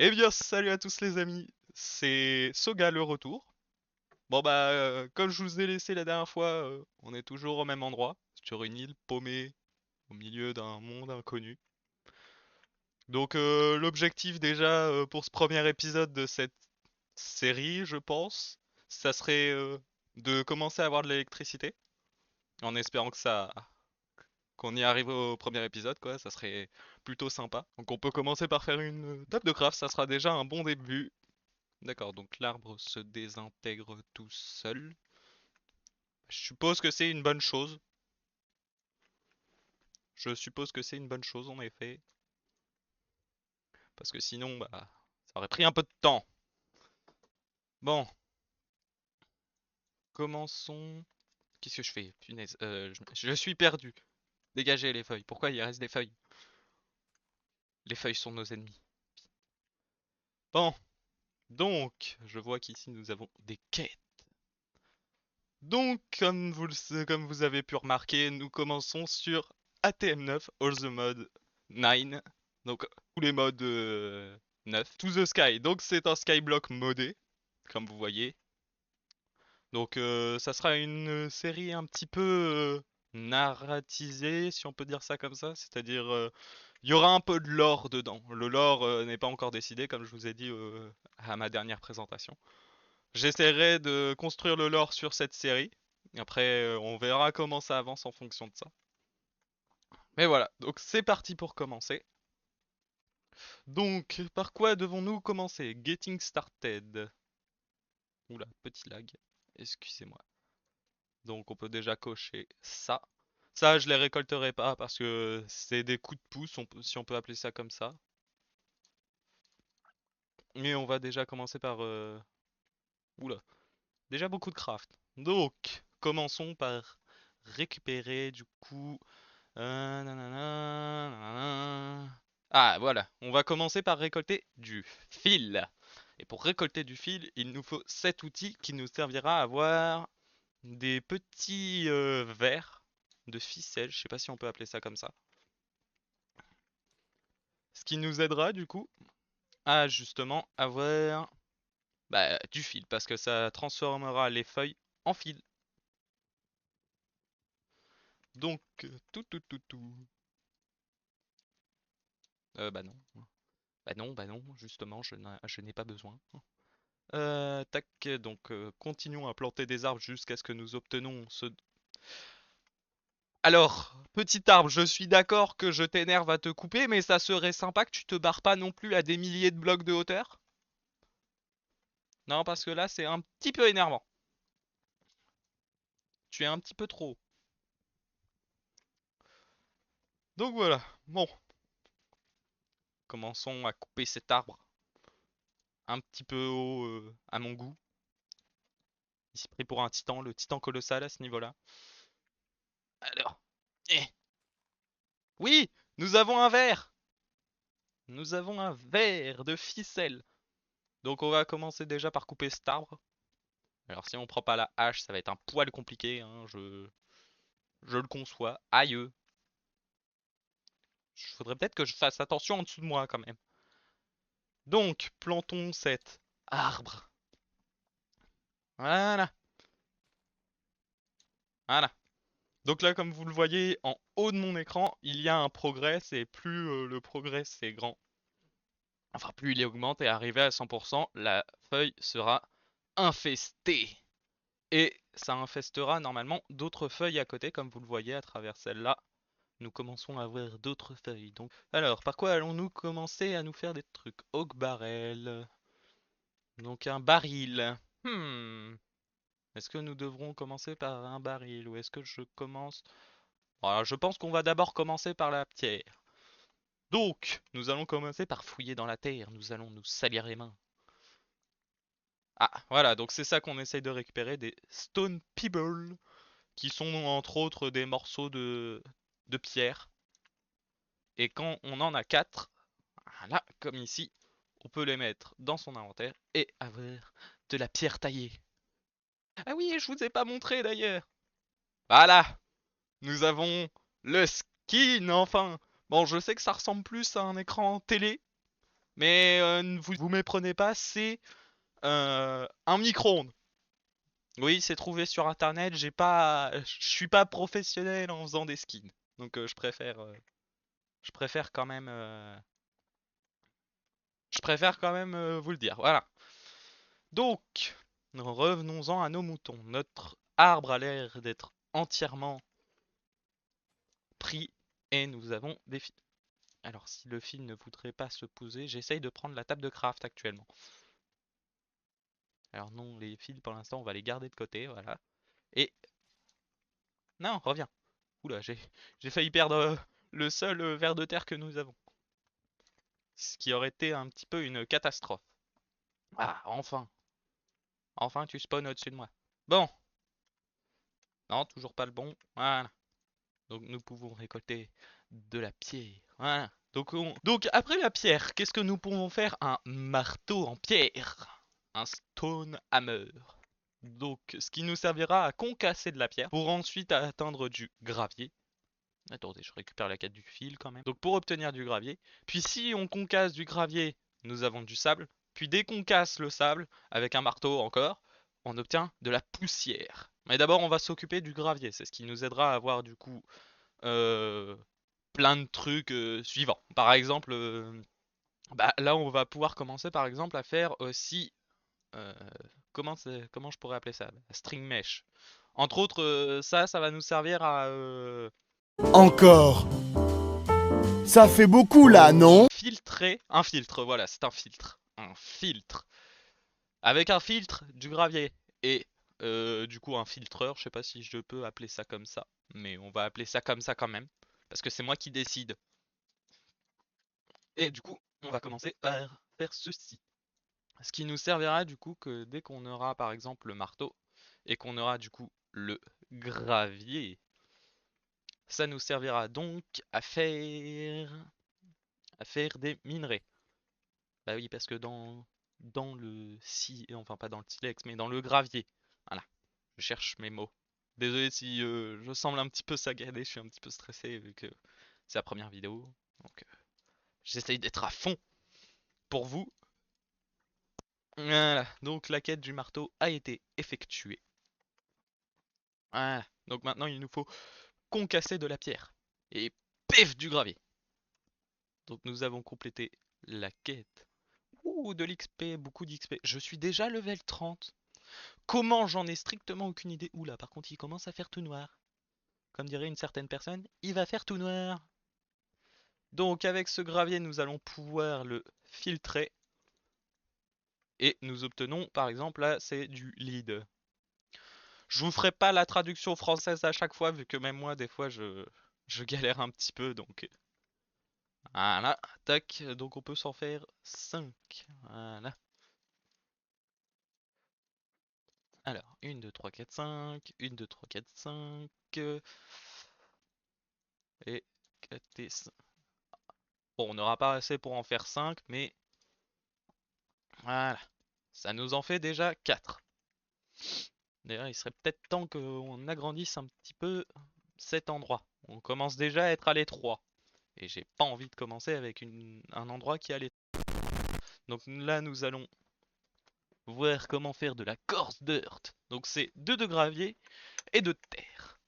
Eh bien, salut à tous les amis, c'est Soga le retour. Bon bah, comme je vous ai laissé la dernière fois, on est toujours au même endroit, sur une île paumée au milieu d'un monde inconnu. Donc l'objectif déjà pour ce premier épisode de cette série, je pense, ça serait de commencer à avoir de l'électricité, en espérant qu'on y arrive au premier épisode, quoi, ça serait plutôt sympa. Donc on peut commencer par faire une table de craft, ça sera déjà un bon début. D'accord, donc l'arbre se désintègre tout seul. Je suppose que c'est une bonne chose. Je suppose que c'est une bonne chose en effet. Parce que sinon, bah, ça aurait pris un peu de temps. Bon, commençons. Qu'est-ce que je fais? Punaise, je suis perdu. Dégagez les feuilles. Pourquoi il reste des feuilles? Les feuilles sont nos ennemis. Bon, donc, je vois qu'ici nous avons des quêtes. Donc, comme vous avez pu remarquer, nous commençons sur ATM9, All the Mode 9. Donc, tous les modes 9. To the Sky. Donc, c'est un skyblock modé, comme vous voyez. Donc, ça sera une série un petit peu narratisée, si on peut dire ça comme ça. C'est-à-dire, il y aura un peu de lore dedans. Le lore n'est pas encore décidé, comme je vous ai dit à ma dernière présentation. J'essaierai de construire le lore sur cette série. Après, on verra comment ça avance en fonction de ça. Mais voilà, donc c'est parti pour commencer. Donc, par quoi devons-nous commencer? Getting started. Oula, petit lag. Excusez-moi. Donc, on peut déjà cocher ça. Ça, je les récolterai pas parce que c'est des coups de pouce, si on peut appeler ça comme ça. Mais on va déjà commencer par... Oula, déjà beaucoup de craft. Donc, commençons par récupérer du coup... nanana, nanana. Ah, voilà. On va commencer par récolter du fil. Et pour récolter du fil, il nous faut cet outil qui nous servira à avoir des petits vers de ficelle. Je sais pas si on peut appeler ça comme ça. Ce qui nous aidera du coup à justement avoir du fil parce que ça transformera les feuilles en fil. Donc, tout. Bah non. Bah non, justement, je n'ai pas besoin. Tac, donc continuons à planter des arbres jusqu'à ce que nous obtenons ce... Alors, petit arbre, je suis d'accord que je t'énerve à te couper, mais ça serait sympa que tu te barres pas non plus à des milliers de blocs de hauteur. Non, parce que là, c'est un petit peu énervant. Tu es un petit peu trop haut. Donc voilà, bon, commençons à couper cet arbre un petit peu haut à mon goût. Ici pris pour un titan, le titan colossal à ce niveau-là. Alors, eh, oui, nous avons un verre. Nous avons un verre de ficelle. Donc on va commencer déjà par couper cet arbre. Alors si on prend pas la hache, ça va être un poil compliqué, hein, je le conçois. Aïe. Il faudrait peut-être que je fasse attention en dessous de moi quand même. Donc, plantons cet arbre. Voilà, voilà. Donc là, comme vous le voyez, en haut de mon écran, il y a un progrès, et plus le progrès c'est grand, enfin plus il augmente et arrivé à 100%, la feuille sera infestée. Et ça infestera normalement d'autres feuilles à côté, comme vous le voyez à travers celle-là. Nous commençons à avoir d'autres feuilles. Donc, alors, par quoi allons-nous commencer à nous faire des trucs? Oak barrel. Donc un baril. Hmm. Est-ce que nous devrons commencer par un baril ou est-ce que je commence... Bon, alors, je pense qu'on va d'abord commencer par la pierre. Donc, nous allons commencer par fouiller dans la terre. Nous allons nous salir les mains. Ah, voilà, donc c'est ça qu'on essaye de récupérer, des stone pebbles, qui sont entre autres des morceaux de pierre. Et quand on en a 4, voilà, comme ici, on peut les mettre dans son inventaire et avoir de la pierre taillée. Ah oui, je vous ai pas montré d'ailleurs. Voilà, nous avons le skin enfin. Bon, je sais que ça ressemble plus à un écran télé, Mais ne vous méprenez pas, c'est un micro-ondes. Oui, c'est trouvé sur internet, je suis pas professionnel en faisant des skins. Donc je préfère quand même, vous le dire. Voilà. Donc, revenons-en à nos moutons. Notre arbre a l'air d'être entièrement pris et nous avons des fils. Alors, si le fil ne voudrait pas se poser, j'essaye de prendre la table de craft actuellement. Alors non, les fils pour l'instant, on va les garder de côté, voilà. Et non, reviens. Oula, j'ai failli perdre le seul ver de terre que nous avons. Ce qui aurait été un petit peu une catastrophe. Ah, enfin. Enfin, tu spawns au-dessus de moi. Bon. Non, toujours pas le bon. Voilà. Donc nous pouvons récolter de la pierre. Voilà. Donc après la pierre, qu'est-ce que nous pouvons faire? Un marteau en pierre. Un stone hammer. Donc ce qui nous servira à concasser de la pierre pour ensuite atteindre du gravier. Attendez, je récupère la quête du fil quand même. Donc pour obtenir du gravier. Puis si on concasse du gravier, nous avons du sable. Puis dès qu'on casse le sable, avec un marteau encore, on obtient de la poussière. Mais d'abord on va s'occuper du gravier. C'est ce qui nous aidera à avoir du coup euh, plein de trucs suivants. Par exemple, bah, là on va pouvoir commencer par exemple à faire aussi... euh, comment je pourrais appeler ça? String mesh. Entre autres, ça va nous servir à... Encore. Ça fait beaucoup là, non? filtrer un filtre, voilà, c'est un filtre. Un filtre. Avec un filtre, du gravier et du coup un filtreur, je sais pas si je peux appeler ça comme ça, mais on va appeler ça comme ça quand même, parce que c'est moi qui décide. Et du coup, on va commencer par faire ceci. Ce qui nous servira du coup que dès qu'on aura par exemple le marteau et qu'on aura du coup le gravier, ça nous servira donc à faire des minerais. Bah oui, parce que dans le si, enfin pas dans le silex, mais dans le gravier. Voilà, je cherche mes mots. Désolé si je semble un petit peu saccadé, je suis un petit peu stressé vu que c'est la première vidéo. Donc j'essaye d'être à fond pour vous. Voilà, donc la quête du marteau a été effectuée. Voilà, donc maintenant il nous faut concasser de la pierre. Et pif du gravier. Donc nous avons complété la quête. Ouh, de l'XP, beaucoup d'XP. Je suis déjà level 30. Comment? J'en ai strictement aucune idée. Oula, par contre, il commence à faire tout noir. Comme dirait une certaine personne, il va faire tout noir. Donc avec ce gravier, nous allons pouvoir le filtrer. Et nous obtenons, par exemple, là, c'est du lead. Je vous ferai pas la traduction française à chaque fois, vu que même moi, des fois, je galère un petit peu. Donc voilà, tac. Donc on peut s'en faire 5. Voilà. Alors, 1, 2, 3, 4, 5. 1, 2, 3, 4, 5. Et 4 et 5. Bon, on n'aura pas assez pour en faire 5, mais voilà. Ça nous en fait déjà 4. D'ailleurs, il serait peut-être temps qu'on agrandisse un petit peu cet endroit. On commence déjà à être à l'étroit. Et j'ai pas envie de commencer avec un endroit qui est à l'étroit. Donc là, nous allons voir comment faire de la coarse dirt. Donc c'est de gravier et de terre.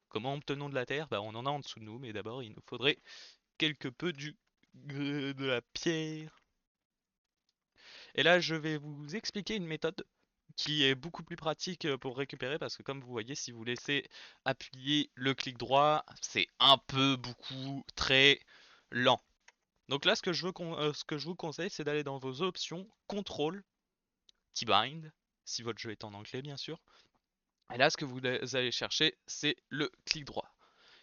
Comment obtenons de la terre? Bah, on en a en dessous de nous, mais d'abord, il nous faudrait quelque peu de la pierre. Et là, je vais vous expliquer une méthode qui est beaucoup plus pratique pour récupérer parce que comme vous voyez, si vous laissez appuyer le clic droit, c'est un peu beaucoup très lent. Donc là, ce que je vous conseille, c'est d'aller dans vos options, contrôle, keybind, si votre jeu est en anglais bien sûr. Et là, ce que vous allez chercher, c'est le clic droit.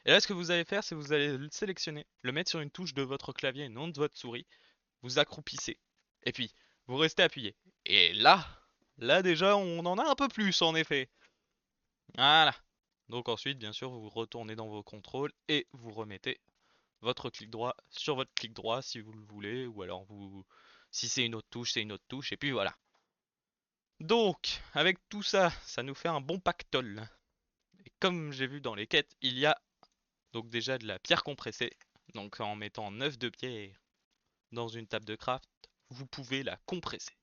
Et là, ce que vous allez faire, c'est que vous allez le sélectionner, le mettre sur une touche de votre clavier et non de votre souris, vous accroupissez, et puis vous restez appuyé. Et là déjà, on en a un peu plus en effet. Voilà. Donc ensuite, bien sûr, vous retournez dans vos contrôles et vous remettez votre clic droit sur votre clic droit si vous le voulez, ou alors si c'est une autre touche, c'est une autre touche, et puis voilà. Donc, avec tout ça, ça nous fait un bon pactole. Et comme j'ai vu dans les quêtes, il y a donc déjà de la pierre compressée. Donc en mettant 9 de pierre dans une table de craft, vous pouvez la compresser.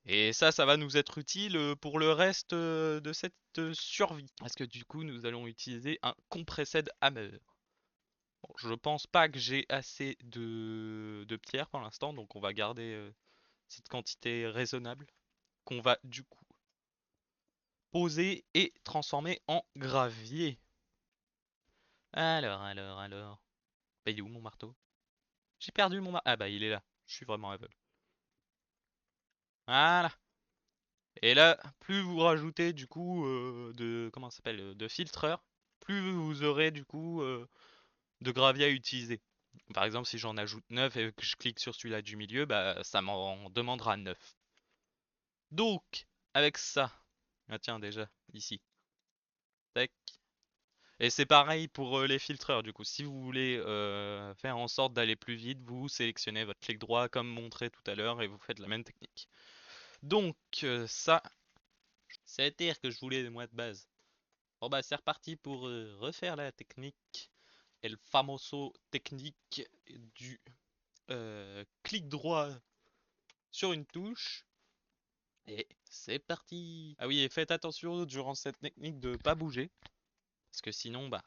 Et ça va nous être utile pour le reste de cette survie. Parce que du coup, nous allons utiliser un compressed hammer. Bon, je pense pas que j'ai assez de pierres pour l'instant, donc on va garder cette quantité raisonnable qu'on va du coup poser et transformer en gravier. Alors. Bah, il est où mon marteau? J'ai perdu mon marteau. Ah bah il est là. Je suis vraiment aveugle. Voilà. Et là, plus vous rajoutez du coup de comment ça s'appelle de filtreurs, plus vous aurez du coup de gravier à utiliser. Par exemple, si j'en ajoute 9 et que je clique sur celui-là du milieu, bah ça m'en demandera 9. Donc, avec ça, ah tiens déjà, ici, tac. Et c'est pareil pour les filtreurs du coup. Si vous voulez faire en sorte d'aller plus vite, vous sélectionnez votre clic droit comme montré tout à l'heure et vous faites la même technique. Donc ça, c'est-à-dire que je voulais moi de base. Bon bah c'est reparti pour refaire la technique. El famoso technique du clic droit sur une touche. Et c'est parti. Ah oui, et faites attention durant cette technique de pas bouger. Parce que sinon, bah,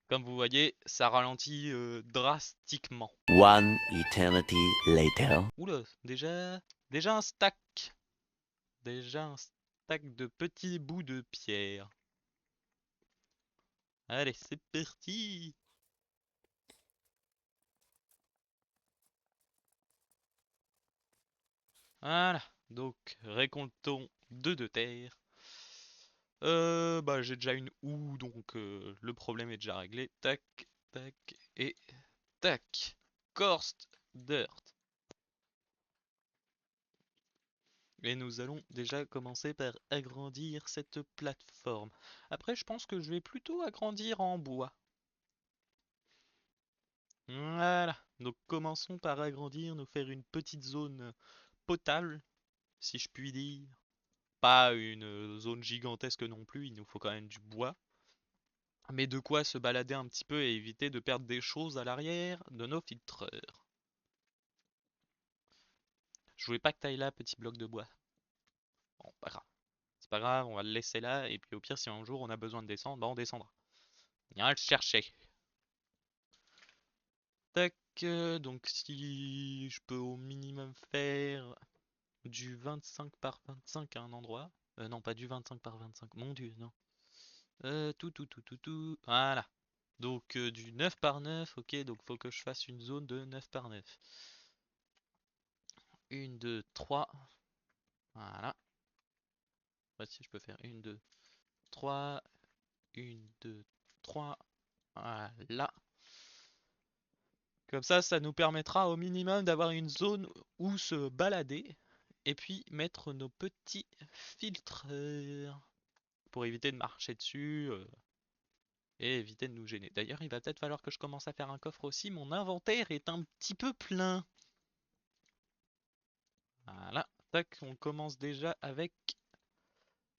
comme vous voyez, ça ralentit drastiquement. One eternity later. Oula, déjà un stack. Déjà un stack de petits bouts de pierre. Allez, c'est parti. Voilà, donc récoltons deux de terre. Bah j'ai déjà une houe, donc le problème est déjà réglé. Tac, tac, et tac. Corst dirt. Et nous allons déjà commencer par agrandir cette plateforme. Après, je pense que je vais plutôt agrandir en bois. Voilà, donc commençons par agrandir, nous faire une petite zone potable, si je puis dire. Pas une zone gigantesque non plus, il nous faut quand même du bois. Mais de quoi se balader un petit peu et éviter de perdre des choses à l'arrière de nos filtreurs. Je voulais pas que t'ailles là, petit bloc de bois. Bon, pas grave. C'est pas grave, on va le laisser là, et puis au pire, si un jour on a besoin de descendre, bah on descendra. On ira le chercher. Tac, donc si je peux au minimum faire du 25 par 25 à un endroit. Non, pas du 25 par 25, mon dieu, non. Tout. Voilà. Donc du 9 par 9, ok, donc faut que je fasse une zone de 9 par 9. 1, 2, 3. Voilà. Voici, je peux faire 1, 2, 3. 1, 2, 3. Voilà. Comme ça nous permettra au minimum d'avoir une zone où se balader. Et puis mettre nos petits filtreurs. Pour éviter de marcher dessus. Et éviter de nous gêner. D'ailleurs, il va peut-être falloir que je commence à faire un coffre aussi. Mon inventaire est un petit peu plein. Voilà. Tac, on commence déjà avec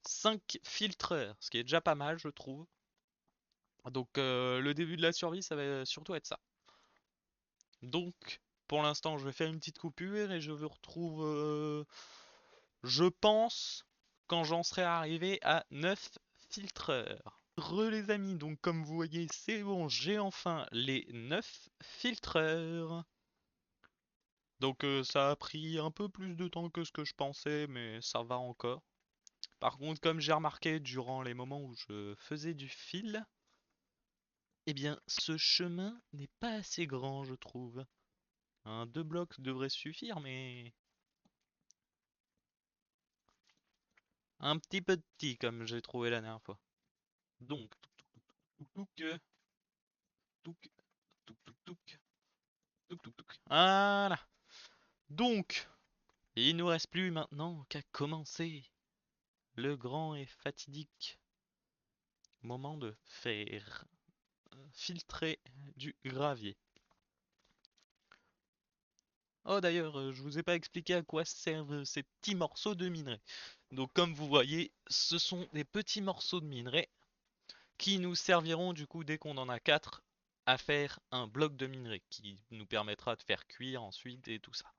5 filtreurs. Ce qui est déjà pas mal, je trouve. Donc le début de la survie, ça va surtout être ça. Donc pour l'instant, je vais faire une petite coupure et je vous retrouve, je pense, quand j'en serai arrivé à 9 filtreurs. Les amis, donc comme vous voyez, c'est bon, j'ai enfin les 9 filtreurs. Donc ça a pris un peu plus de temps que ce que je pensais, mais ça va encore. Par contre, comme j'ai remarqué durant les moments où je faisais du fil, eh bien, ce chemin n'est pas assez grand, je trouve. Un 2 blocs devrait suffire, mais un petit peu petit, comme j'ai trouvé la dernière fois. Donc, touk, voilà. Donc, il nous reste plus maintenant qu'à commencer le grand et fatidique moment de faire filtrer du gravier. Oh d'ailleurs, je vous ai pas expliqué à quoi servent ces petits morceaux de minerai. Donc comme vous voyez, ce sont des petits morceaux de minerai qui nous serviront du coup dès qu'on en a 4 à faire un bloc de minerai qui nous permettra de faire cuire ensuite et tout ça.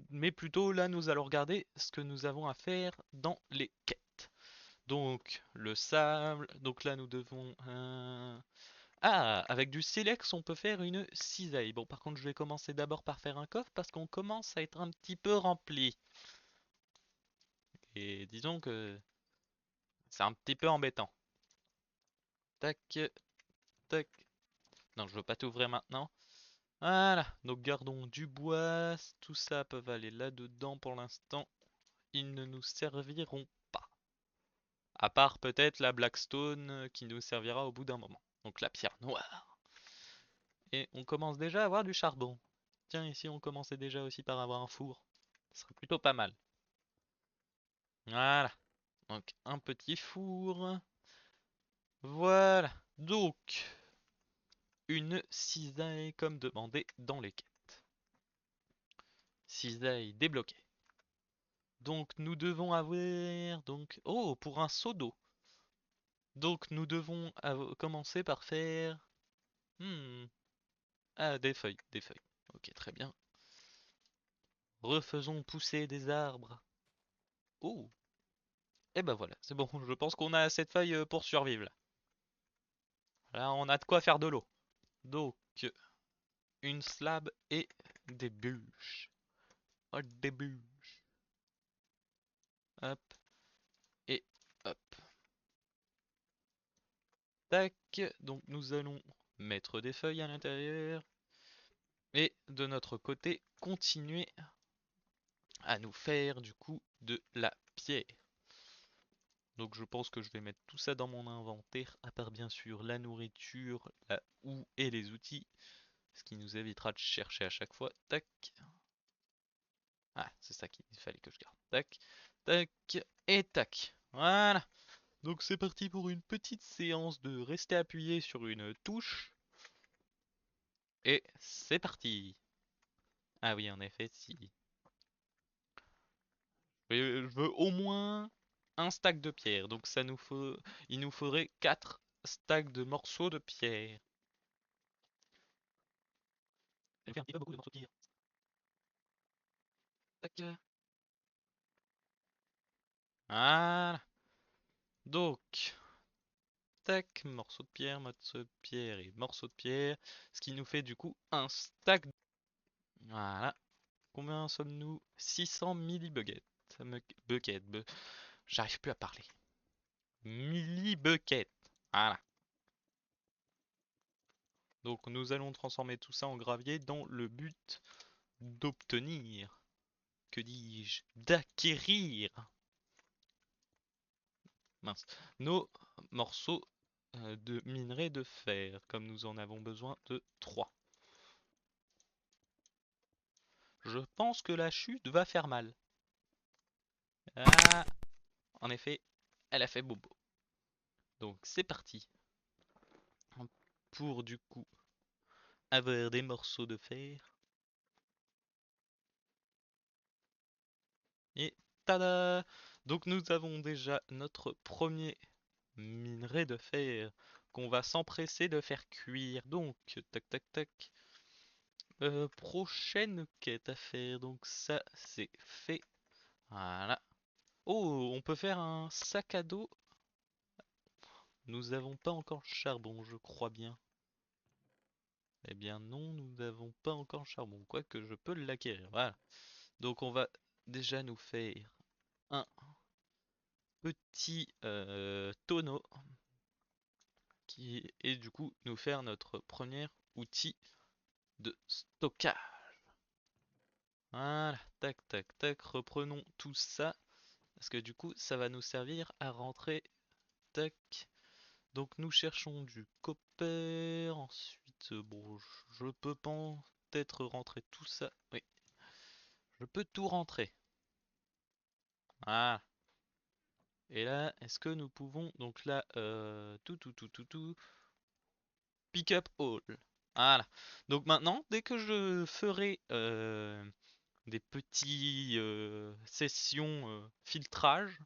mais plutôt là nous allons regarder ce que nous avons à faire dans les quêtes. Donc le sable, donc là nous devons... Ah, avec du silex on peut faire une cisaille. Bon par contre je vais commencer d'abord par faire un coffre parce qu'on commence à être un petit peu rempli. Et disons que c'est un petit peu embêtant. Tac, tac. Non, je veux pas t'ouvrir maintenant. Voilà, donc gardons du bois, tout ça peut aller là-dedans pour l'instant. Ils ne nous serviront pas. À part peut-être la Blackstone qui nous servira au bout d'un moment. Donc la pierre noire. Et on commence déjà à avoir du charbon. Tiens, ici on commençait déjà aussi par avoir un four. Ce serait plutôt pas mal. Voilà, donc un petit four. Voilà, donc une cisaille comme demandé dans les quêtes. Cisaille débloquée. Donc nous devons avoir donc oh pour un seau d'eau. Donc nous devons commencer par faire hmm, ah des feuilles, des feuilles. Ok, très bien. Refaisons pousser des arbres. Oh, et ben voilà, c'est bon. Je pense qu'on a assez de feuilles pour survivre là. Là, on a de quoi faire de l'eau. Donc une slab et des bûches. Oh, des bûches. Hop et hop. Tac. Donc nous allons mettre des feuilles à l'intérieur. Et de notre côté, continuer à nous faire du coup de la pierre. Donc je pense que je vais mettre tout ça dans mon inventaire, à part bien sûr la nourriture, la houe et les outils, ce qui nous évitera de chercher à chaque fois. Tac. Ah, c'est ça qu'il fallait que je garde. Tac, tac et tac. Voilà. Donc c'est parti pour une petite séance de rester appuyé sur une touche. Et c'est parti. Ah oui, en effet, si. Je veux au moins un stack de pierre. Donc ça nous faut, il nous faudrait 4 stacks de morceaux de pierre. Ça nous fait un petit peu beaucoup de morceaux de pierre. Tac. Voilà. Donc, tac, morceau de pierre et morceau de pierre. Ce qui nous fait du coup un stack. Voilà. Combien sommes-nous? 600 millibuckets. Bucket. J'arrive plus à parler. Millibuckets. Voilà. Donc nous allons transformer tout ça en gravier dans le but d'obtenir, que dis-je, d'acquérir, mince, nos morceaux de minerai de fer, comme nous en avons besoin de 3. Je pense que la chute va faire mal. Ah, en effet, elle a fait bobo. Donc c'est parti. Pour du coup avoir des morceaux de fer. Et tada! Donc nous avons déjà notre premier minerai de fer qu'on va s'empresser de faire cuire. Donc, tac tac tac. Prochaine quête à faire. Donc ça, c'est fait. Voilà. Oh, on peut faire un sac à dos. Nous n'avons pas encore le charbon, je crois bien. Eh bien non, nous n'avons pas encore le charbon. Quoique je peux l'acquérir. Voilà. Donc on va déjà nous faire un petit tonneau qui est du coup nous faire notre premier outil de stockage. Voilà, tac tac tac, reprenons tout ça, parce que du coup ça va nous servir à rentrer, tac. Donc nous cherchons du copper, ensuite, bon, je peux peut-être rentrer tout ça, oui, je peux tout rentrer. Voilà. Et là, est-ce que nous pouvons, donc là, tout, pick up all. Voilà. Donc maintenant, dès que je ferai des petits sessions filtrage,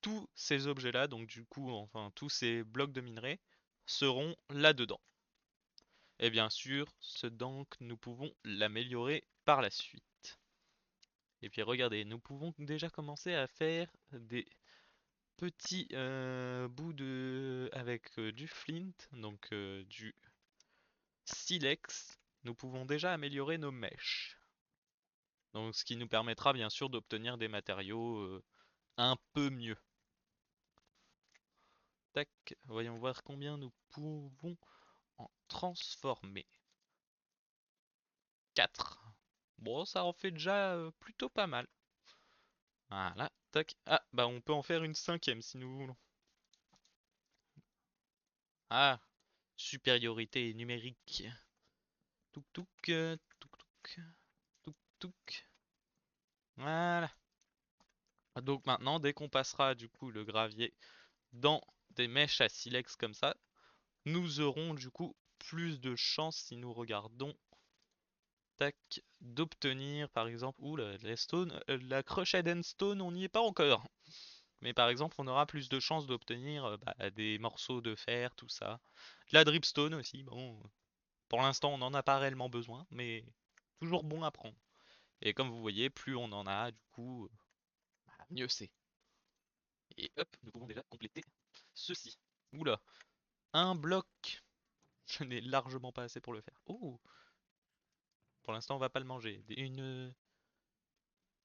tous ces objets-là, donc du coup, enfin tous ces blocs de minerai, seront là-dedans. Et bien sûr, ce donc nous pouvons l'améliorer par la suite. Et puis regardez, nous pouvons déjà commencer à faire des petits bouts de avec du flint, donc du silex. Nous pouvons déjà améliorer nos mèches. Donc ce qui nous permettra bien sûr d'obtenir des matériaux un peu mieux. Tac, voyons voir combien nous pouvons en transformer. 4. Bon, ça en fait déjà plutôt pas mal. Voilà, tac. Ah, bah on peut en faire une cinquième si nous voulons. Ah, supériorité numérique. Touk touk, touk touk, touk touk. Voilà. Donc maintenant, dès qu'on passera du coup le gravier dans des mèches à silex comme ça, nous aurons du coup plus de chances si nous regardons tac d'obtenir par exemple ou la stone, la crushed end stone, on n'y est pas encore. Mais par exemple, on aura plus de chances d'obtenir bah, des morceaux de fer, tout ça. De la dripstone aussi, bon, pour l'instant on n'en a pas réellement besoin, mais toujours bon à prendre. Et comme vous voyez, plus on en a, du coup, bah, mieux c'est. Et hop, nous pouvons déjà compléter ceci. Oula, un bloc. Je n'ai largement pas assez pour le faire. Oh, pour l'instant on va pas le manger.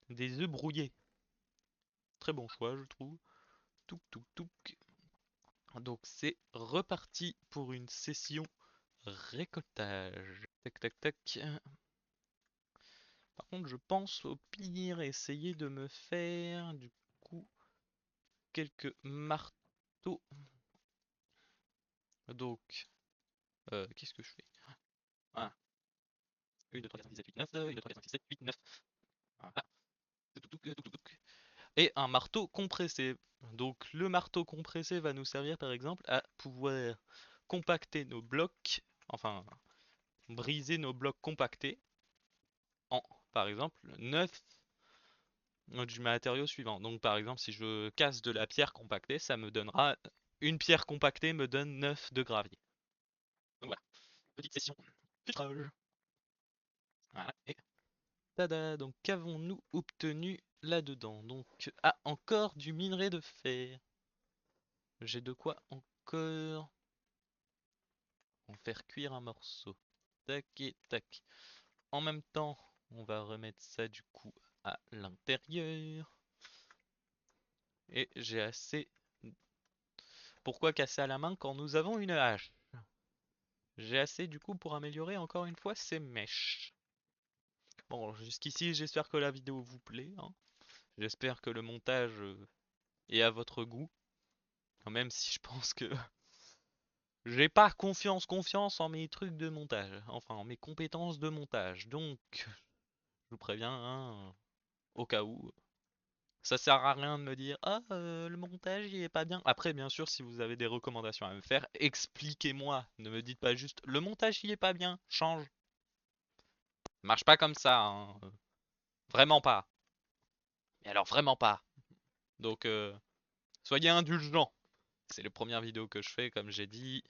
Des œufs brouillés. Très bon choix, je trouve. Touk touk touk. Donc c'est reparti pour une session récoltage. Tac tac tac. Par contre, je pense au pire essayer de me faire du coup quelques marteaux. Donc, qu'est-ce que je fais? Ah, 1, 2, 3, 4, 5, 6, 7, 8, 9, 1, 2, 3, 4, 5, 6, 7, 8, 9. Voilà. Et un marteau compressé. Donc le marteau compressé va nous servir par exemple à pouvoir compacter nos blocs, enfin briser nos blocs compactés en par exemple 9 du matériau suivant. Donc par exemple si je casse de la pierre compactée, ça me donnera une pierre compactée me donne 9 de gravier. Donc voilà, petite session filtrage. Voilà. Et tada, donc qu'avons-nous obtenu là-dedans? Donc ah, encore du minerai de fer. J'ai de quoi encore en faire cuire un morceau. Tac et tac. En même temps, on va remettre ça du coup à l'intérieur. Et j'ai assez... Pourquoi casser à la main quand nous avons une hache? J'ai assez du coup pour améliorer encore une fois ces mèches. Bon, jusqu'ici, j'espère que la vidéo vous plaît, hein. J'espère que le montage est à votre goût. Même si je pense que j'ai pas confiance en mes trucs de montage. Enfin, en mes compétences de montage. Donc, je vous préviens, hein, au cas où. Ça sert à rien de me dire ah le montage il est pas bien. Après bien sûr si vous avez des recommandations à me faire, expliquez-moi. Ne me dites pas juste le montage il est pas bien, change. Marche pas comme ça, hein. Vraiment pas. Mais alors vraiment pas. Donc soyez indulgents. C'est la première vidéo que je fais comme j'ai dit.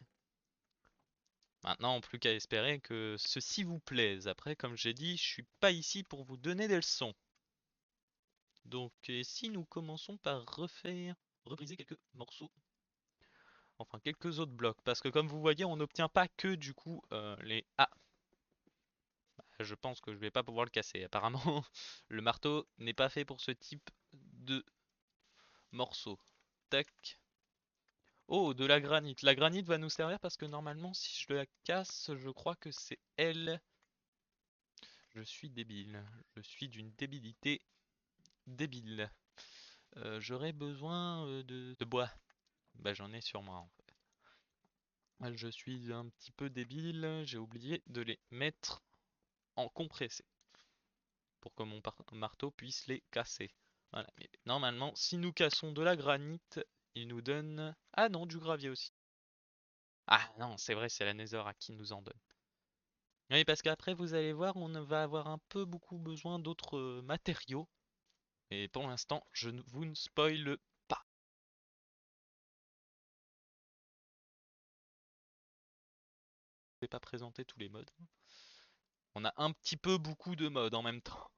Maintenant plus qu'à espérer que ceci vous plaise. Après comme j'ai dit, je suis pas ici pour vous donner des leçons. Donc et si nous commençons par rebriser quelques morceaux. Enfin, quelques autres blocs. Parce que comme vous voyez, on n'obtient pas que du coup les... Ah, je pense que je vais pas pouvoir le casser. Apparemment, le marteau n'est pas fait pour ce type de morceau. Tac. Oh, de la granite. La granite va nous servir parce que normalement, si je la casse, je crois que c'est elle. Je suis débile. Je suis d'une débilité débile. J'aurais besoin de bois. Bah, j'en ai sur moi en fait. Je suis un petit peu débile. J'ai oublié de les mettre en compressé pour que mon marteau puisse les casser. Voilà, mais normalement, si nous cassons de la granite, il nous donne... Ah non, du gravier aussi. Ah non, c'est vrai, c'est la Netherrack qui nous en donne. Oui, parce qu'après, vous allez voir, on va avoir un peu beaucoup besoin d'autres matériaux. Et pour l'instant, je ne vous ne spoil pas. Je vais pas présenter tous les modes. On a un petit peu beaucoup de modes en même temps.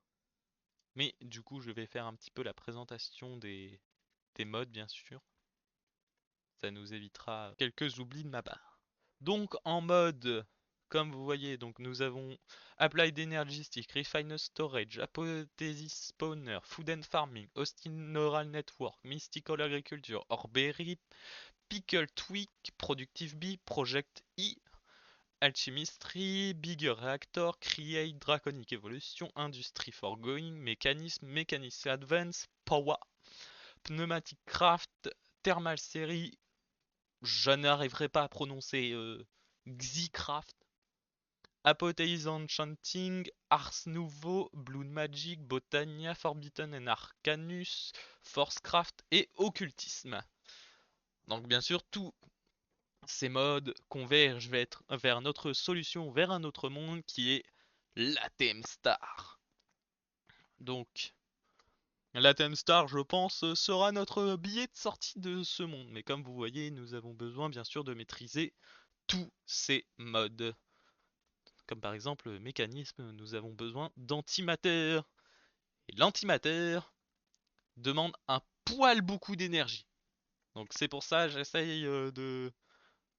Mais du coup, je vais faire un petit peu la présentation des modes, bien sûr. Ça nous évitera quelques oublis de ma part. Donc en mode, comme vous voyez, donc nous avons Applied Energy Stick, Refined Storage, Apotheosis Spawner, Food and Farming, Austin Neural Network, Mystical Agriculture, Orberry, Pickle Tweak, Productive Bee, Project E, Alchemistry, Bigger Reactor, Create Draconic Evolution, Industry Forgoing, Mechanism Advance, Power, Pneumatic Craft, Thermal Series, je n'arriverai pas à prononcer Xicraft, Apotheis Enchanting, Ars Nouveau, Blood Magic, Botania, Forbidden and Arcanus, Forcecraft et Occultisme. Donc bien sûr, tous ces modes convergent vers notre solution, vers un autre monde qui est l'Athem Star. Donc, l'Athem Star, je pense, sera notre billet de sortie de ce monde. Mais comme vous voyez, nous avons besoin bien sûr de maîtriser tous ces modes. Comme par exemple mécanisme, nous avons besoin d'antimatter. Et l'antimatter demande un poil beaucoup d'énergie. Donc c'est pour ça que j'essaye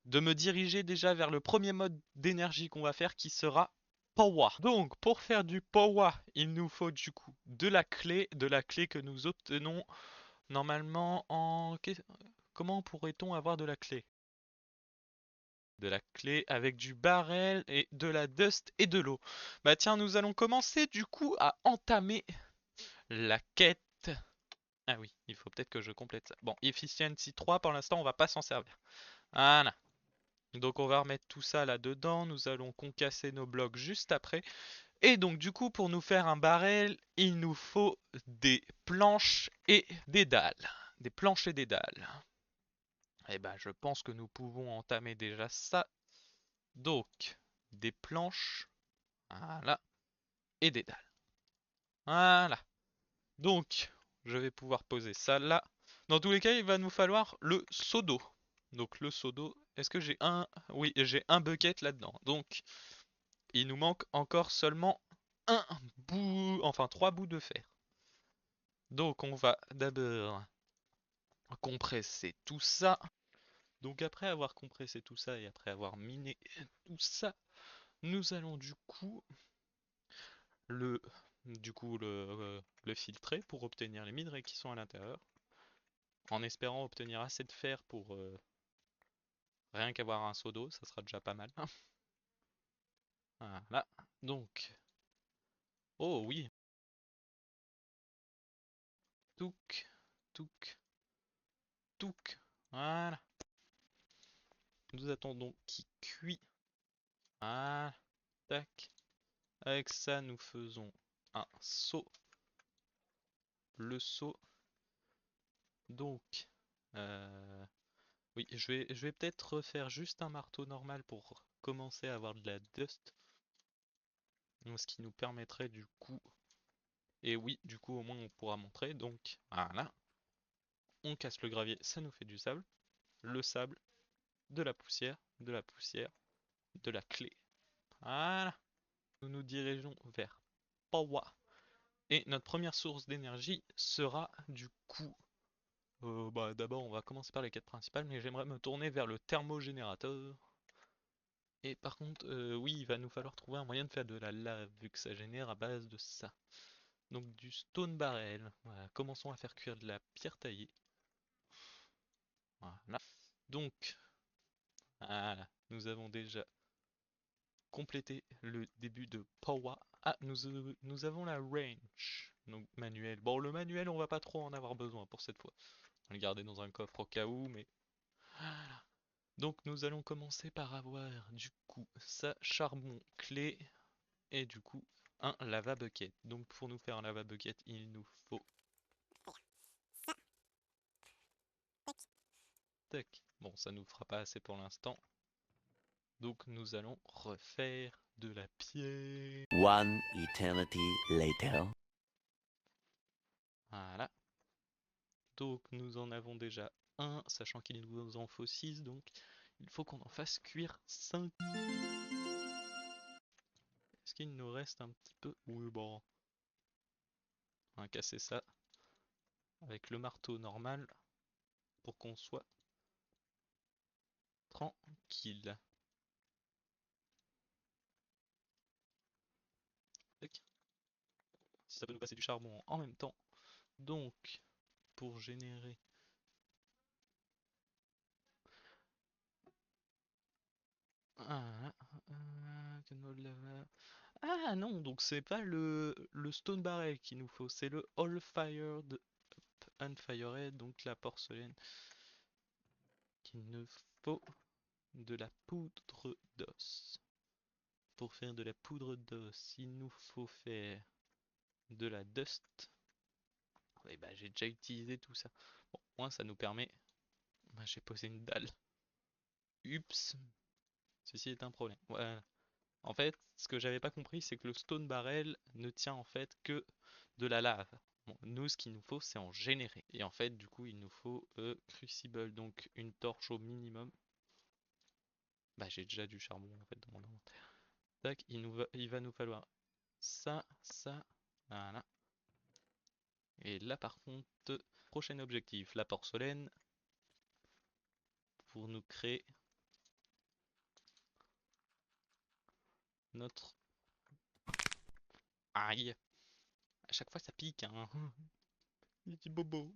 de me diriger déjà vers le premier mode d'énergie qu'on va faire qui sera Power. Donc pour faire du Power, il nous faut du coup de la clé que nous obtenons normalement en... Comment pourrait-on avoir de la clé? De la clé avec du barrel et de la dust et de l'eau. Bah tiens, nous allons commencer du coup à entamer la quête. Ah oui, il faut peut-être que je complète ça. Bon, Efficiency 3, pour l'instant, on va pas s'en servir. Voilà. Donc on va remettre tout ça là-dedans. Nous allons concasser nos blocs juste après. Et donc du coup, pour nous faire un barrel, il nous faut des planches et des dalles. Des planches et des dalles. Et ben, je pense que nous pouvons entamer déjà ça. Donc, des planches, voilà, et des dalles. Voilà. Donc, je vais pouvoir poser ça là. Dans tous les cas, il va nous falloir le seau d'eau. Donc le seau d'eau, est-ce que j'ai un... Oui, j'ai un bucket là-dedans. Donc, il nous manque encore seulement un bout... Enfin, trois bouts de fer. Donc, on va d'abord compresser tout ça. Donc, après avoir compressé tout ça et après avoir miné tout ça, nous allons du coup le, le filtrer pour obtenir les minerais qui sont à l'intérieur, en espérant obtenir assez de fer pour rien qu'avoir un seau d'eau, ça sera déjà pas mal. Voilà, donc, oh oui, touk, touk, touk, voilà. Nous attendons qu'il cuit, voilà, tac. Avec ça, nous faisons un seau, le seau. Donc, oui, je vais peut-être refaire juste un marteau normal pour commencer à avoir de la dust. Ce qui nous permettrait du coup... Et oui, du coup au moins on pourra montrer. Donc voilà, on casse le gravier, ça nous fait du sable. Le sable, de la poussière, de la poussière, de la clé. Voilà, nous nous dirigeons vers Power. Et notre première source d'énergie sera du coup... bah, d'abord on va commencer par les quêtes principales, mais j'aimerais me tourner vers le thermogénérateur. Et par contre, oui, il va nous falloir trouver un moyen de faire de la lave, vu que ça génère à base de ça. Donc du stone barrel. Voilà, commençons à faire cuire de la pierre taillée. Voilà. Donc, voilà, nous avons déjà complété le début de Power. Ah, nous avons la range. Donc manuel. Bon, le manuel, on va pas trop en avoir besoin pour cette fois. On va le garder dans un coffre au cas où, mais... Voilà. Donc nous allons commencer par avoir du coup ça, charbon, clé, et du coup un lava bucket. Donc pour nous faire un lava bucket, il nous faut... Tac. Bon, ça nous fera pas assez pour l'instant. Donc nous allons refaire de la pierre. One eternity later. Voilà. Donc nous en avons déjà un, sachant qu'il nous en faut 6, donc il faut qu'on en fasse cuire 5. Est-ce qu'il nous reste un petit peu? Oui, bon. enfin casser ça avec le marteau normal pour qu'on soit tranquille. Tac. Si ça peut nous passer du charbon en même temps. Donc, pour générer... Ah, ah non, donc c'est pas le stone barrel qu'il nous faut, c'est le all fired unfired, donc la porcelaine qu'il nous faut de la poudre d'os. Pour faire de la poudre d'os, il nous faut faire de la dust. Et bah j'ai déjà utilisé tout ça. Bon, moi ça nous permet... Bah, j'ai posé une dalle. Ups, ceci est un problème. Voilà. En fait, ce que j'avais pas compris, c'est que le stone barrel ne tient en fait que de la lave. Bon, nous, ce qu'il nous faut, c'est en générer. Et en fait, du coup, il nous faut crucible, donc une torche au minimum. Bah, j'ai déjà du charbon en fait dans mon inventaire. Tac, il va nous falloir ça, ça, voilà. Et là, par contre, prochain objectif, la porcelaine pour nous créer notre... Aïe! À chaque fois, ça pique, hein. Il dit bobo.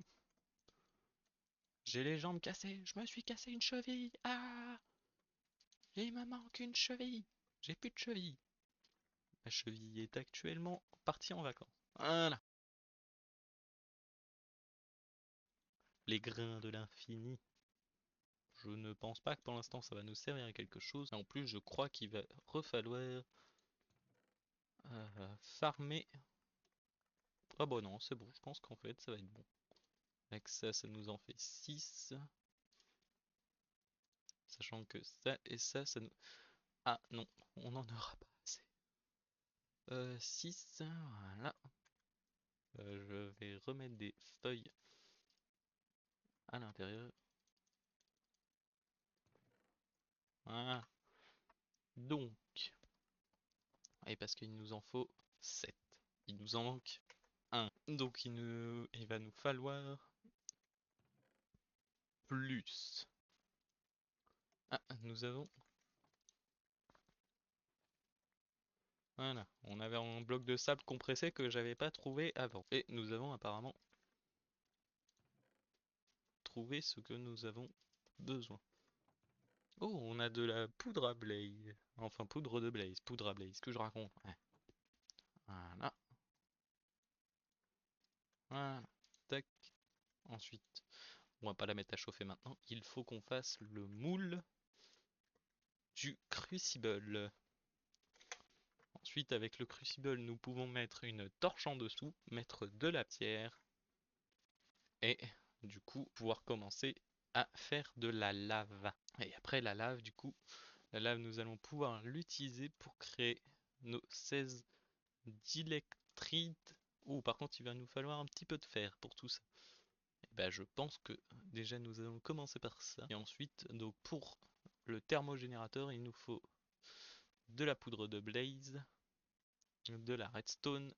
J'ai les jambes cassées, je me suis cassé une cheville. Ah! Il me manque une cheville. J'ai plus de cheville. Ma cheville est actuellement partie en vacances. Voilà. Les grains de l'infini. Je ne pense pas que pour l'instant ça va nous servir à quelque chose. En plus, je crois qu'il va refalloir farmer. Ah bon non, c'est bon. Je pense qu'en fait ça va être bon. Avec ça, ça nous en fait 6. Sachant que ça et ça nous... Ah non, on n'en aura pas assez. 6, voilà. Je vais remettre des feuilles à l'intérieur. Voilà. Donc, et parce qu'il nous en faut 7. Il nous en manque un. Donc il va nous falloir plus. Ah, nous avons... Voilà, on avait un bloc de sable compressé que j'avais pas trouvé avant. Et nous avons apparemment trouvé ce que nous avons besoin. Oh, on a de la poudre à blaze. Enfin, poudre de blaze, poudre à blaze, que je raconte. Ouais. Voilà, voilà, tac. Ensuite, on va pas la mettre à chauffer maintenant. Il faut qu'on fasse le moule du crucible. Ensuite, avec le crucible, nous pouvons mettre une torche en dessous, mettre de la pierre et du coup pouvoir commencer à faire de la lave. Et après la lave, du coup, la lave, nous allons pouvoir l'utiliser pour créer nos 16 diélectrites. Oh, par contre, il va nous falloir un petit peu de fer pour tout ça. Et ben, je pense que déjà nous allons commencer par ça. Et ensuite, donc pour le thermogénérateur, il nous faut de la poudre de blaze, de la redstone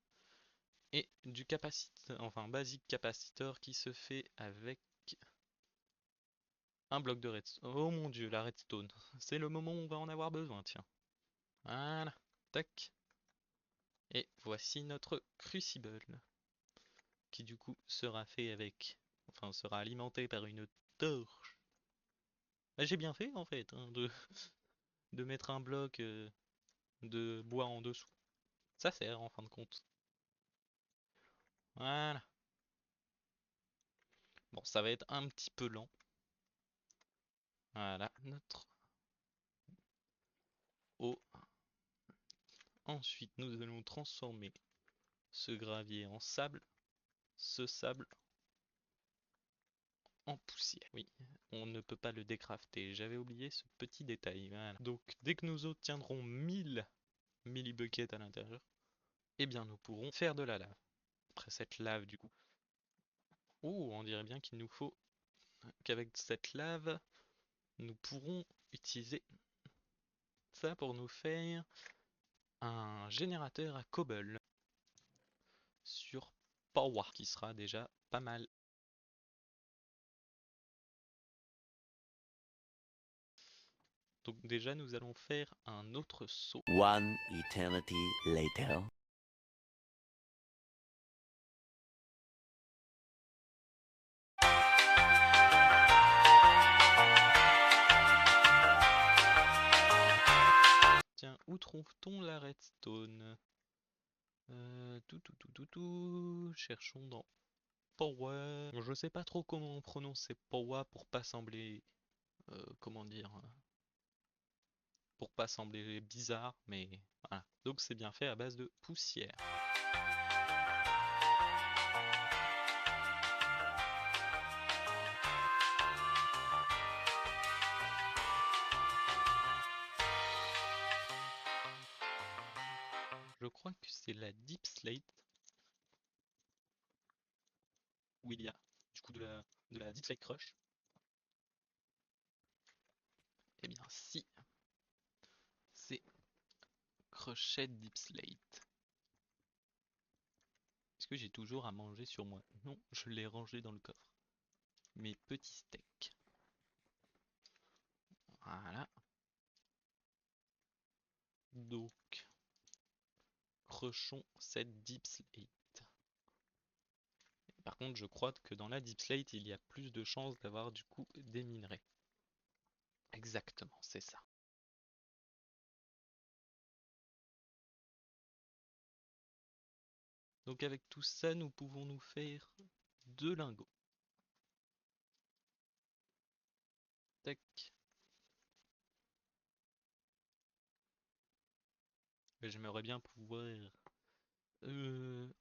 et du capaciteur, enfin basique capaciteur qui se fait avec un bloc de redstone. Oh mon dieu, la redstone. C'est le moment où on va en avoir besoin, tiens. Voilà, tac. Et voici notre crucible, qui du coup sera fait avec, enfin sera alimenté par une torche. Bah, j'ai bien fait en fait, hein, de mettre un bloc de bois en dessous. Ça sert en fin de compte. Voilà. Bon, ça va être un petit peu lent. Voilà, notre eau. Ensuite, nous allons transformer ce gravier en sable, ce sable en poussière. Oui, on ne peut pas le décrafter. J'avais oublié ce petit détail. Voilà. Donc, dès que nous obtiendrons 1000 millibuckets à l'intérieur, eh bien, nous pourrons faire de la lave. Après cette lave, du coup. Oh, on dirait bien qu'il nous faut qu'avec cette lave, nous pourrons utiliser ça pour nous faire un générateur à cobble sur Power, qui sera déjà pas mal. Donc déjà, nous allons faire un autre saut. One eternity later. Tiens, où trouve-t-on la redstone? Cherchons dans Power. Je sais pas trop comment prononcer Power pour pas sembler, comment dire, pour pas sembler bizarre, mais voilà. Donc c'est bien fait à base de poussière. Je crois que c'est la Deep Slate où il y a du coup de la Deep Slate Crush. Eh bien si, c'est Crochet Deep Slate. Est-ce que j'ai toujours à manger sur moi? Non, je l'ai rangé dans le coffre. Mes petits steaks. Voilà. Donc, crochons cette Deep Slate. Par contre, je crois que dans la Deep Slate, il y a plus de chances d'avoir du coup des minerais. Exactement, c'est ça. Donc avec tout ça, nous pouvons nous faire 2 lingots. Tac. J'aimerais bien pouvoir...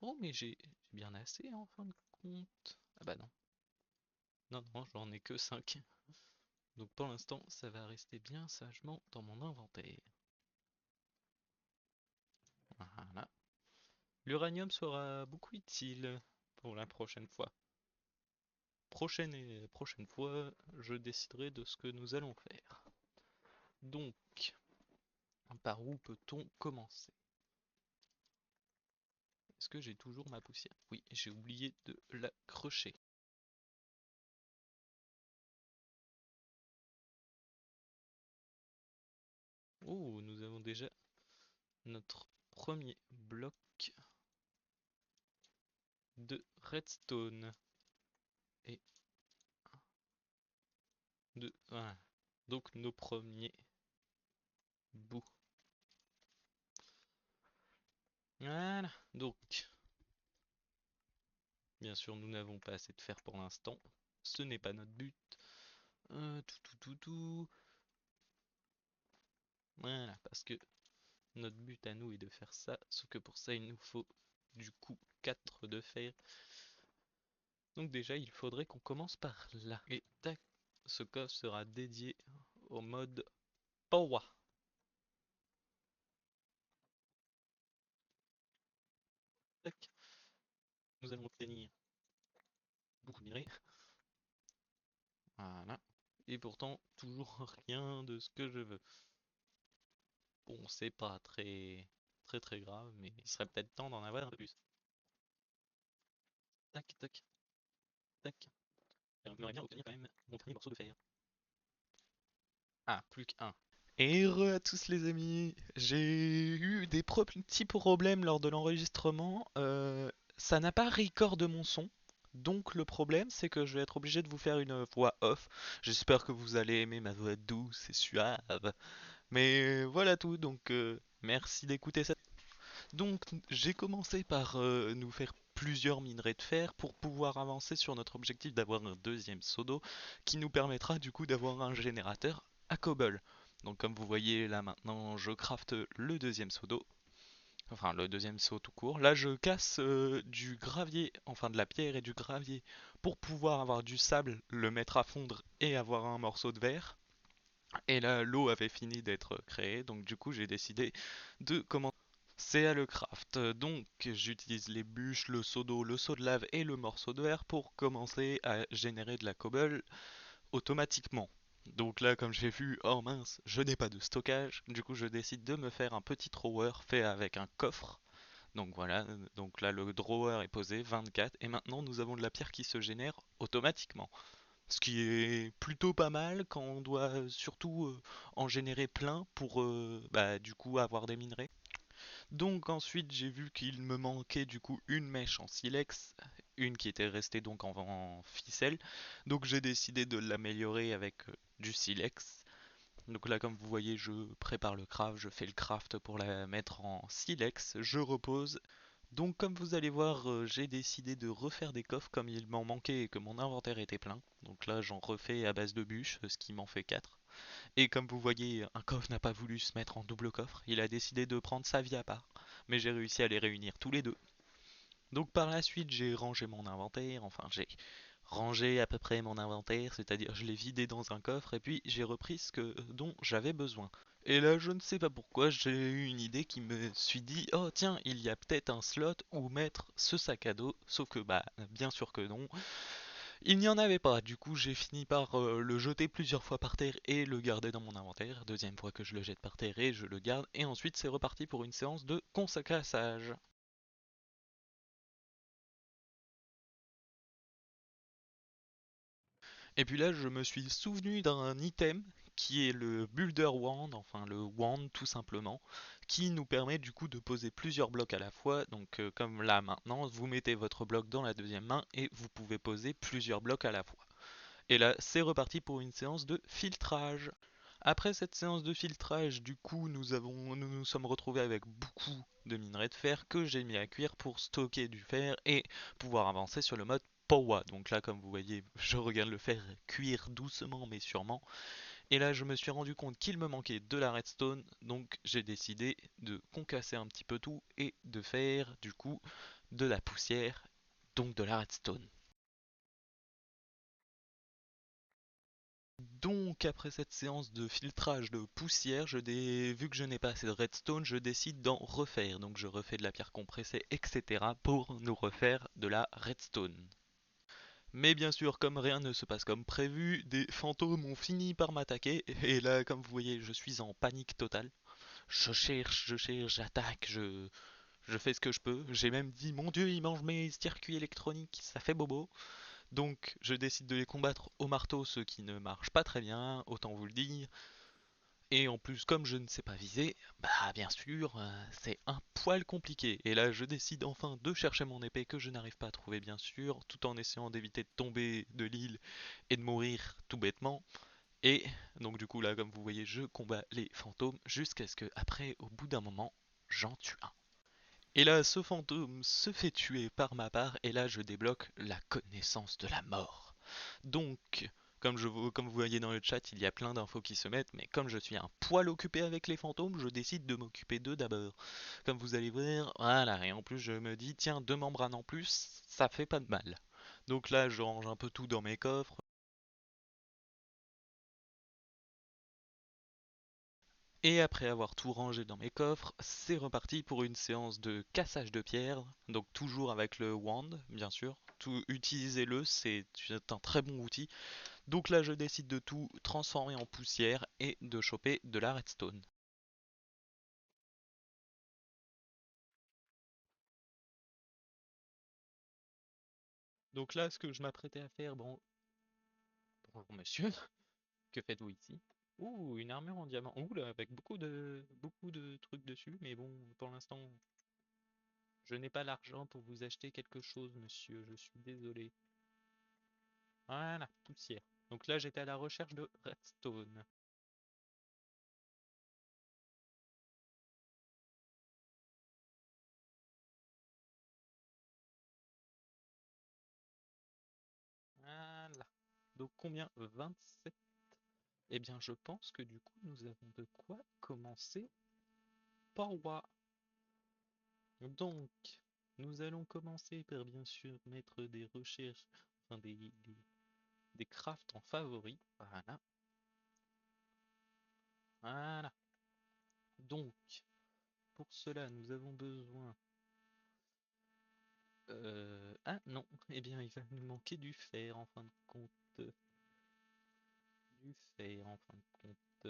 Oh, mais j'ai bien assez en fin de compte. Ah bah non. Non, non, j'en ai que 5. Donc pour l'instant, ça va rester bien sagement dans mon inventaire. Voilà. L'uranium sera beaucoup utile pour la prochaine fois. Prochaine fois, je déciderai de ce que nous allons faire. Donc, par où peut-on commencer? Est-ce que j'ai toujours ma poussière? Oui, j'ai oublié de la crocher. Oh, nous avons déjà notre premier bloc de redstone. Et voilà. Donc nos premiers bouts. Voilà. Donc, bien sûr, nous n'avons pas assez de fer pour l'instant. Ce n'est pas notre but. Tout. Voilà, parce que notre but à nous est de faire ça. Sauf que pour ça, il nous faut du coup 4 de fer. Donc déjà, il faudrait qu'on commence par là. Et tac, ce coffre sera dédié au mode Power. Tac, nous allons obtenir beaucoup de minerais. Voilà. Et pourtant, toujours rien de ce que je veux. Bon, c'est pas très grave, mais il serait peut-être temps d'en avoir un peu plus. Tac. J'aimerais bien obtenir quand même mon premier morceau de fer. Ah, plus qu'un. Et heureux à tous les amis, j'ai eu des petits problèmes lors de l'enregistrement. Ça n'a pas record de mon son. Donc le problème c'est que je vais être obligé de vous faire une voix off. J'espère que vous allez aimer ma voix douce et suave. Mais voilà tout, donc merci d'écouter ça. Donc j'ai commencé par nous faire plusieurs minerais de fer pour pouvoir avancer sur notre objectif d'avoir un deuxième seau d'eau qui nous permettra du coup d'avoir un générateur à cobble. Donc comme vous voyez là maintenant je crafte le deuxième seau d'eau, enfin le deuxième seau tout court. Là je casse du gravier, enfin de la pierre et du gravier pour pouvoir avoir du sable, le mettre à fondre et avoir un morceau de verre. Et là l'eau avait fini d'être créée donc du coup j'ai décidé de commencer. C'est à le craft, donc j'utilise les bûches, le seau d'eau, le seau de lave et le morceau de verre pour commencer à générer de la cobble automatiquement. Donc là, comme j'ai vu, oh mince, je n'ai pas de stockage, du coup je décide de me faire un petit thrower fait avec un coffre. Donc voilà, donc là le drawer est posé, 24, et maintenant nous avons de la pierre qui se génère automatiquement. Ce qui est plutôt pas mal quand on doit surtout en générer plein pour bah, du coup avoir des minerais. Donc ensuite j'ai vu qu'il me manquait du coup une mèche en silex, une qui était restée donc en ficelle. Donc j'ai décidé de l'améliorer avec du silex. Donc là comme vous voyez je prépare le craft, je fais le craft pour la mettre en silex, je repose. Donc comme vous allez voir j'ai décidé de refaire des coffres comme il m'en manquait et que mon inventaire était plein. Donc là j'en refais à base de bûches, ce qui m'en fait 4. Et comme vous voyez, un coffre n'a pas voulu se mettre en double coffre, il a décidé de prendre sa vie à part. Mais j'ai réussi à les réunir tous les deux. Donc par la suite, j'ai rangé mon inventaire, enfin j'ai rangé à peu près mon inventaire, c'est-à-dire je l'ai vidé dans un coffre et puis j'ai repris ce dont j'avais besoin. Et là, je ne sais pas pourquoi, j'ai eu une idée qui me suis dit, oh tiens, il y a peut-être un slot où mettre ce sac à dos, sauf que bah, bien sûr que non. Il n'y en avait pas, du coup j'ai fini par le jeter plusieurs fois par terre et le garder dans mon inventaire. Deuxième fois que je le jette par terre et je le garde. Et ensuite c'est reparti pour une séance de consacrassage. Et puis là je me suis souvenu d'un item qui est le Builder Wand, enfin le wand tout simplement, qui nous permet du coup de poser plusieurs blocs à la fois. Donc comme là maintenant, vous mettez votre bloc dans la deuxième main et vous pouvez poser plusieurs blocs à la fois. Et là, c'est reparti pour une séance de filtrage. Après cette séance de filtrage, du coup, nous nous sommes retrouvés avec beaucoup de minerais de fer que j'ai mis à cuire pour stocker du fer et pouvoir avancer sur le mode Powa. Donc là, comme vous voyez, je regarde le fer cuire doucement mais sûrement. Et là, je me suis rendu compte qu'il me manquait de la redstone, donc j'ai décidé de concasser un petit peu tout et de faire du coup de la poussière, donc de la redstone. Donc après cette séance de filtrage de poussière, vu que je n'ai pas assez de redstone, je décide d'en refaire. Donc je refais de la pierre compressée, etc. pour nous refaire de la redstone. Mais bien sûr, comme rien ne se passe comme prévu, des fantômes ont fini par m'attaquer. Et là, comme vous voyez, je suis en panique totale. Je cherche, j'attaque, je fais ce que je peux. J'ai même dit, mon Dieu, ils mangent mes circuits électroniques, ça fait bobo. Donc je décide de les combattre au marteau, ce qui ne marche pas très bien, autant vous le dire. Et en plus, comme je ne sais pas viser, bah bien sûr, c'est un poil compliqué. Et là, je décide enfin de chercher mon épée que je n'arrive pas à trouver, bien sûr, tout en essayant d'éviter de tomber de l'île et de mourir tout bêtement. Et donc du coup là, comme vous voyez, je combats les fantômes jusqu'à ce que, après, au bout d'un moment, j'en tue un. Et là, ce fantôme se fait tuer par ma part, et là, je débloque la connaissance de la mort. Donc, comme vous voyez dans le chat, il y a plein d'infos qui se mettent, mais comme je suis un poil occupé avec les fantômes, je décide de m'occuper d'eux d'abord. Comme vous allez voir, voilà, et en plus je me dis, tiens, deux membranes en plus, ça fait pas de mal. Donc là, je range un peu tout dans mes coffres. Et après avoir tout rangé dans mes coffres, c'est reparti pour une séance de cassage de pierre, donc toujours avec le wand, bien sûr. Utilisez-le, c'est un très bon outil. Donc là, je décide de tout transformer en poussière et de choper de la redstone. Donc là, ce que je m'apprêtais à faire, bon, bonjour monsieur, que faites-vous ici? Ouh, une armure en diamant. Ouh là, avec beaucoup de trucs dessus, mais bon, pour l'instant, je n'ai pas l'argent pour vous acheter quelque chose, monsieur, je suis désolé. Voilà, poussière. Donc là, j'étais à la recherche de redstone. Voilà. Donc combien? 27. Eh bien, je pense que du coup, nous avons de quoi commencer par WoW. Donc, nous allons commencer par bien sûr mettre des recherches, enfin des crafts en favori. Voilà, voilà. Donc, pour cela, nous avons besoin... Ah non, eh bien il va nous manquer du fer en fin de compte. Du fer en fin de compte.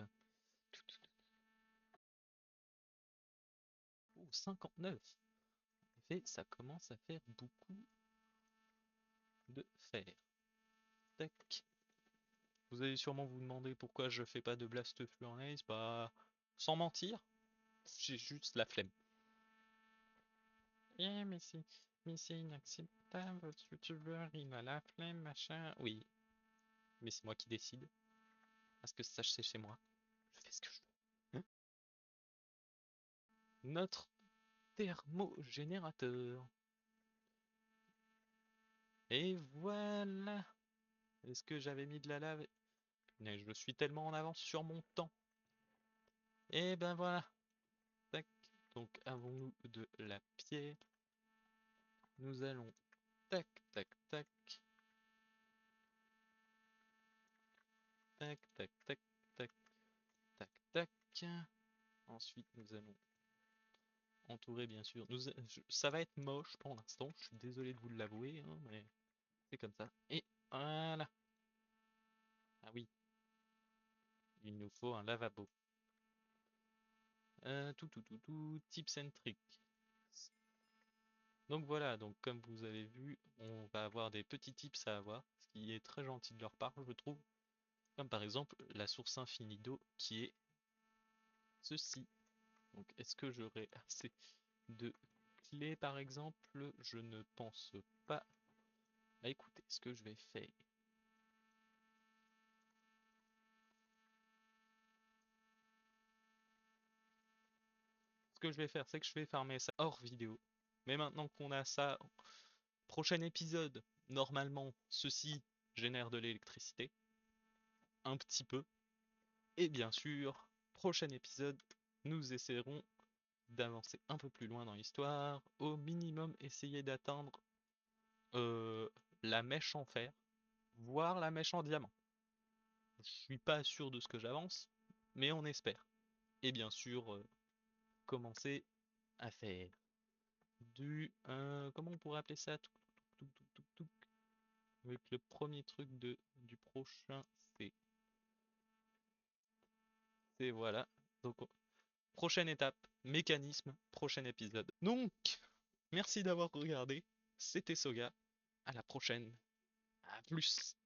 Oh, 59. fait, ça commence à faire beaucoup de fer. Tac. Vous allez sûrement vous demander pourquoi je fais pas de blast furnace. Bah, sans mentir, j'ai juste la flemme. Eh, mais c'est inacceptable, votre youtubeur, il a la flemme, machin. Oui, mais c'est moi qui décide. Parce que ça, c'est chez moi. Je fais ce que je veux. Hein. Notre thermogénérateur. Et voilà. Est-ce que j'avais mis de la lave? Mais je suis tellement en avance sur mon temps. Et ben voilà. Tac. Donc avons-nous de la pierre? Nous allons tac tac tac tac tac tac tac tac tac. Ensuite nous allons entourer bien sûr. Ça va être moche pour l'instant. Je suis désolé de vous l'avouer, hein, mais c'est comme ça. Et voilà. Ah oui, il nous faut un lavabo. Tips and tricks. Donc voilà, donc comme vous avez vu, on va avoir des petits tips à avoir, ce qui est très gentil de leur part, je trouve. Comme par exemple la source infinie d'eau qui est ceci. Donc est-ce que j'aurai assez de clés par exemple? Je ne pense pas. Bah écoutez, ce que je vais faire. Ce que je vais faire, c'est que je vais farmer ça hors vidéo. Mais maintenant qu'on a ça, prochain épisode, normalement, ceci génère de l'électricité. Un petit peu. Et bien sûr, prochain épisode, nous essaierons d'avancer un peu plus loin dans l'histoire. Au minimum, essayer d'atteindre euh, la mèche en fer, voire la mèche en diamant. Je suis pas sûr de ce que j'avance, mais on espère. Et bien sûr, commencer à faire comment on pourrait appeler ça? Avec le premier truc du prochain, c'est voilà. Donc, prochaine étape, mécanisme, prochain épisode. Donc, merci d'avoir regardé. C'était Soga. À la prochaine. À plus.